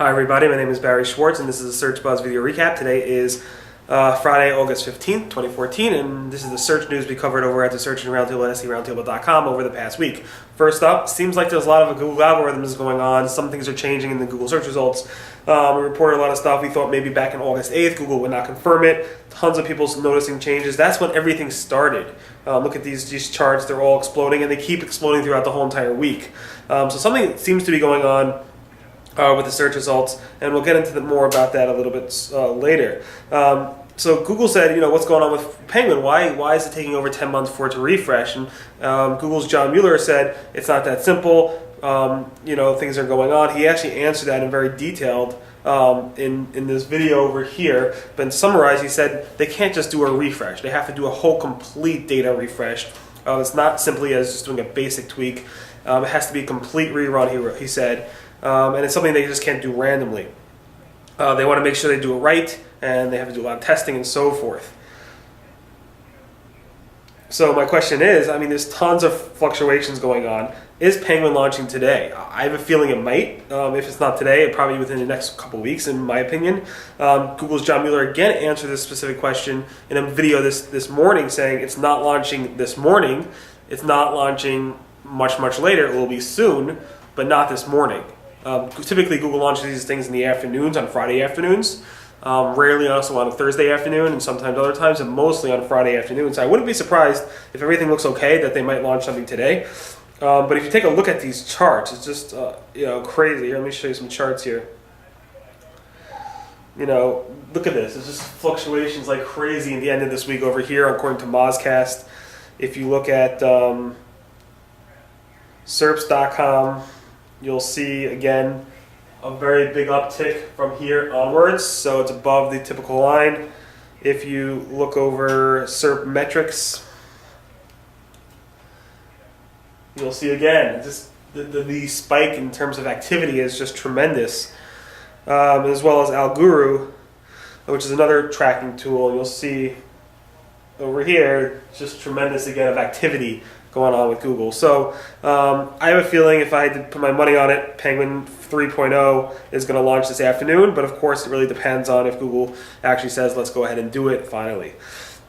Hi everybody, my name is Barry Schwartz and this is a Search Buzz video recap. Today is Friday, August 15th, 2014, and this is the search news we covered over at the Search Engine Roundtable at SERoundtable.com over the past week. First up, seems like there's a lot of Google algorithms going on. Some things are changing in the Google search results. We reported a lot of stuff. We thought maybe back on August 8th Google would not confirm it. Tons of people noticing changes. That's when everything started. Look at these charts, they're all exploding and they keep exploding throughout the whole entire week. So something seems to be going on with the search results, and we'll get into more about that a little bit later. So Google said, what's going on with Penguin? Why is it taking over 10 months for it to refresh? And Google's John Mueller said it's not that simple. Things are going on. He actually answered that in very detailed in this video over here. But in summarize, he said they can't just do a refresh. They have to do a whole complete data refresh. It's not simply as just doing a basic tweak. It has to be a complete rerun, he said. And it's something they just can't do randomly. They want to make sure they do it right, and they have to do a lot of testing and so forth. So my question is, there's tons of fluctuations going on. Is Penguin launching today? I have a feeling it might. If it's not today, it probably within the next couple weeks, in my opinion. Google's John Mueller again answered this specific question in a video this morning, saying it's not launching this morning. It's not launching much later. It will be soon, but not this morning. Typically, Google launches these things in the afternoons, on Friday afternoons. Rarely also on a Thursday afternoon, and sometimes other times, and mostly on Friday afternoons. So I wouldn't be surprised if everything looks okay that they might launch something today. But if you take a look at these charts, it's just crazy. Here, let me show you some charts here. Look at this. It's just fluctuations like crazy in the end of this week over here, according to Mozcast. If you look at SERPs.com, you'll see again a very big uptick from here onwards, so it's above the typical line. If you look over SERP metrics, you'll see again just the spike in terms of activity is just tremendous, as well as Alguru, which is another tracking tool. You'll see over here just tremendous again of activity going on with Google. So I have a feeling if I had to put my money on it, Penguin 3.0 is going to launch this afternoon, but of course it really depends on if Google actually says let's go ahead and do it finally.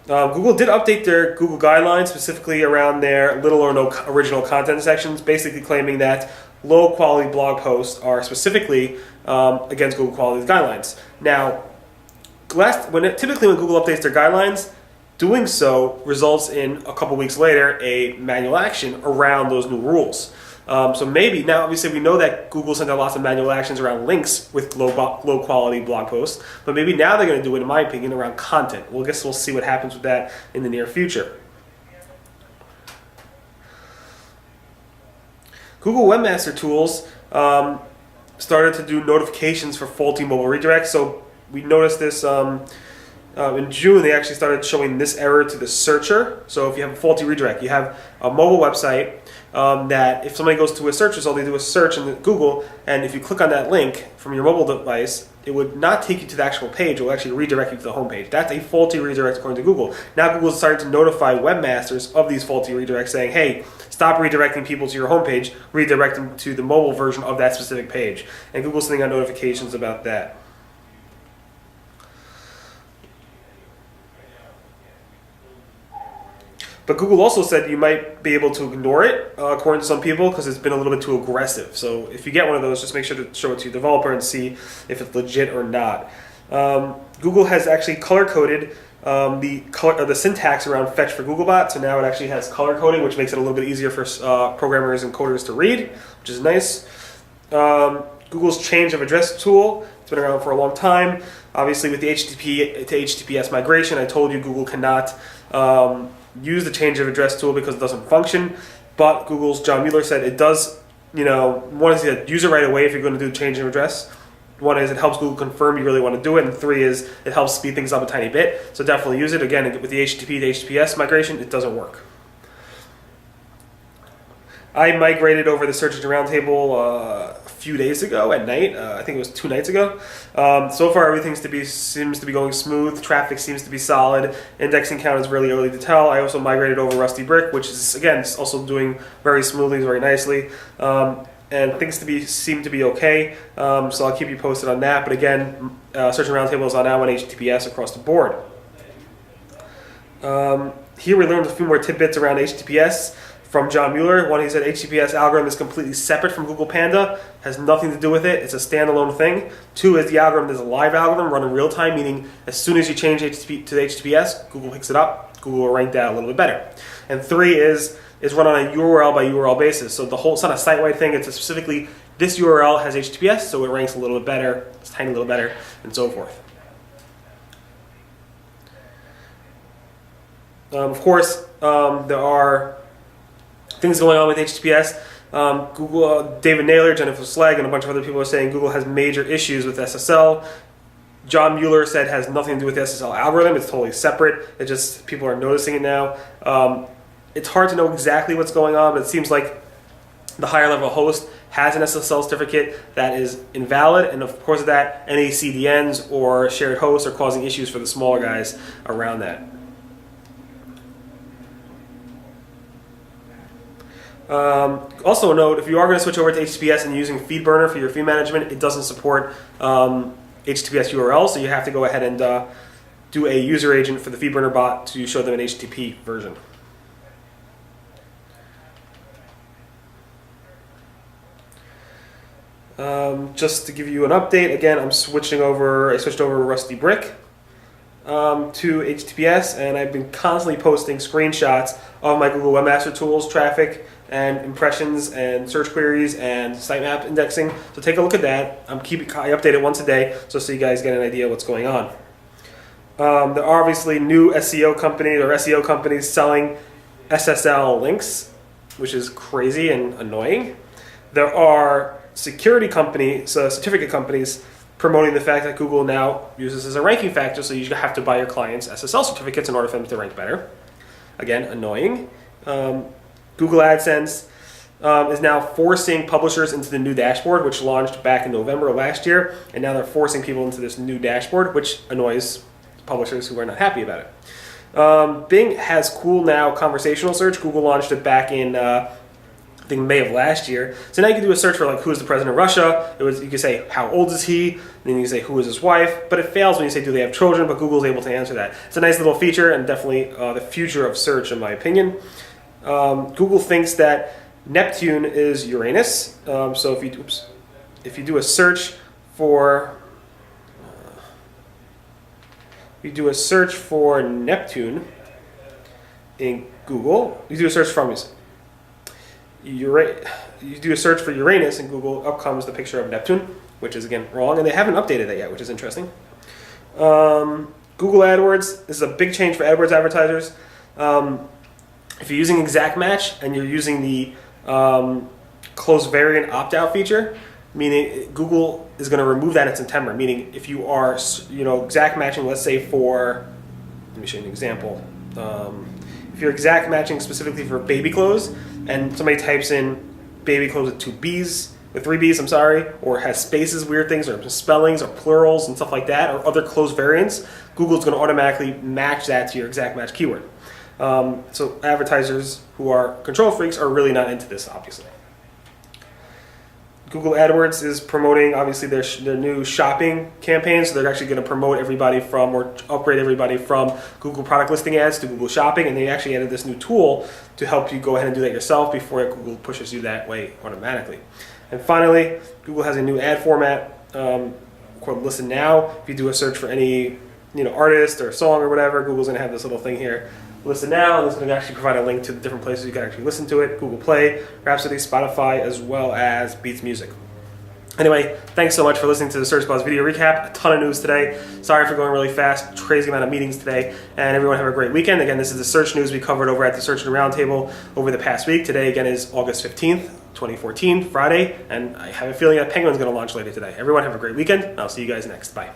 Google did update their Google guidelines, specifically around their little or no original content sections, basically claiming that low quality blog posts are specifically against Google quality guidelines. Now, typically when Google updates their guidelines, doing so results in a couple weeks later a manual action around those new rules. So maybe, now obviously we know that Google sent out lots of manual actions around links with low quality blog posts, but maybe now they're going to do it, in my opinion, around content. Well, I guess we'll see what happens with that in the near future. Google Webmaster tools started to do notifications for faulty mobile redirects. So we noticed this in June. They actually started showing this error to the searcher. So if you have a faulty redirect, you have a mobile website that if somebody goes to a search result, they do a search in Google, and if you click on that link from your mobile device, it would not take you to the actual page. It will actually redirect you to the home page. That's a faulty redirect according to Google. Now Google is starting to notify webmasters of these faulty redirects, saying, hey, stop redirecting people to your home page, redirect them to the mobile version of that specific page. And Google's sending out notifications about that. But Google also said you might be able to ignore it, according to some people, because it's been a little bit too aggressive. So if you get one of those, just make sure to show it to your developer and see if it's legit or not. Google has actually color-coded the syntax around fetch for Googlebot, so now it actually has color coding, which makes it a little bit easier for programmers and coders to read, which is nice. Google's change of address tool, it's been around for a long time. Obviously with the HTTP to HTTPS migration, I told you Google cannot use the change of address tool because it doesn't function, but Google's John Mueller said it does. One is to use it right away if you're going to do change of address. One is it helps Google confirm you really want to do it, and three is it helps speed things up a tiny bit. So definitely use it. Again, with the HTTP to HTTPS migration, it doesn't work. I migrated over the Search Engine Roundtable a few days ago at night. I think it was 2 nights ago. So far, everything seems to be going smooth. Traffic seems to be solid. Indexing count is really early to tell. I also migrated over Rusty Brick, which is, again, also doing very smoothly, very nicely. and things seem to be okay. So I'll keep you posted on that. But again, Search and Roundtable is on now on HTTPS across the board. Here we learned a few more tidbits around HTTPS from John Mueller. One, he said HTTPS algorithm is completely separate from Google Panda, has nothing to do with it. It's a standalone thing. Two is the algorithm is a live algorithm run in real time, meaning as soon as you change HTTP to the HTTPS, Google picks it up. Google will rank that a little bit better. And three is run on a URL by URL basis. So it's not a site-wide thing. It's specifically this URL has HTTPS, so it ranks a little bit better. It's a tiny little better, and so forth. Of course, there are things going on with HTTPS. Google, David Naylor, Jennifer Slegg, and a bunch of other people are saying Google has major issues with SSL. John Mueller said it has nothing to do with the SSL algorithm. It's totally separate. It just people are noticing it now. It's hard to know exactly what's going on, but it seems like the higher level host has an SSL certificate that is invalid, and of course of that, any CDNs or shared hosts are causing issues for the smaller guys around that. Also note, if you are going to switch over to HTTPS and using FeedBurner for your feed management, it doesn't support HTTPS URL, so you have to go ahead and do a user agent for the FeedBurner bot to show them an HTTP version. Just to give you an update, again, I switched over Rusty Brick to HTTPS, and I've been constantly posting screenshots of my Google Webmaster Tools traffic and impressions and search queries and sitemap indexing. So take a look at that. I update it once a day just so you guys get an idea of what's going on. There are obviously new SEO companies selling SSL links, which is crazy and annoying. There are certificate companies promoting the fact that Google now uses as a ranking factor, so you have to buy your clients SSL certificates in order for them to rank better. Again, annoying. Google AdSense is now forcing publishers into the new dashboard, which launched back in November of last year, and now they're forcing people into this new dashboard, which annoys publishers who are not happy about it. Bing has cool now conversational search. Google launched it back in I think May of last year. So now you can do a search for like who is the president of Russia. You can say how old is he, then you can say who is his wife, but it fails when you say do they have children, but Google's able to answer that. It's a nice little feature and definitely the future of search in my opinion. Google thinks that Neptune is Uranus. So if you do a search for Neptune in Google, you do a search for Uranus in Google, up comes the picture of Neptune, which is again wrong, and they haven't updated that yet, which is interesting. Google AdWords, this is a big change for AdWords advertisers. If you're using exact match and you're using the close variant opt-out feature, meaning Google is going to remove that in September. Meaning, if you are exact matching, let's say let me show you an example. If you're exact matching specifically for baby clothes, and somebody types in baby clothes with three B's, or has spaces, weird things, or spellings, or plurals, and stuff like that, or other close variants, Google's going to automatically match that to your exact match keyword. So advertisers who are control freaks are really not into this, obviously. Google AdWords is promoting, obviously, their new shopping campaign, so they're actually going to promote everybody from, or upgrade everybody from Google product listing ads to Google Shopping, and they actually added this new tool to help you go ahead and do that yourself before Google pushes you that way automatically. And finally, Google has a new ad format called Listen Now. If you do a search for any artist or song or whatever, Google's going to have this little thing here. Listen Now, and this is going to actually provide a link to the different places you can actually listen to it. Google Play, Rhapsody, Spotify, as well as Beats Music. Anyway, thanks so much for listening to the Search Buzz video recap. A ton of news today. Sorry for going really fast. Crazy amount of meetings today. And everyone have a great weekend. Again, this is the search news we covered over at the Search and Roundtable over the past week. Today, again, is August 15th, 2014, Friday. And I have a feeling that Penguin's going to launch later today. Everyone have a great weekend. And I'll see you guys next. Bye.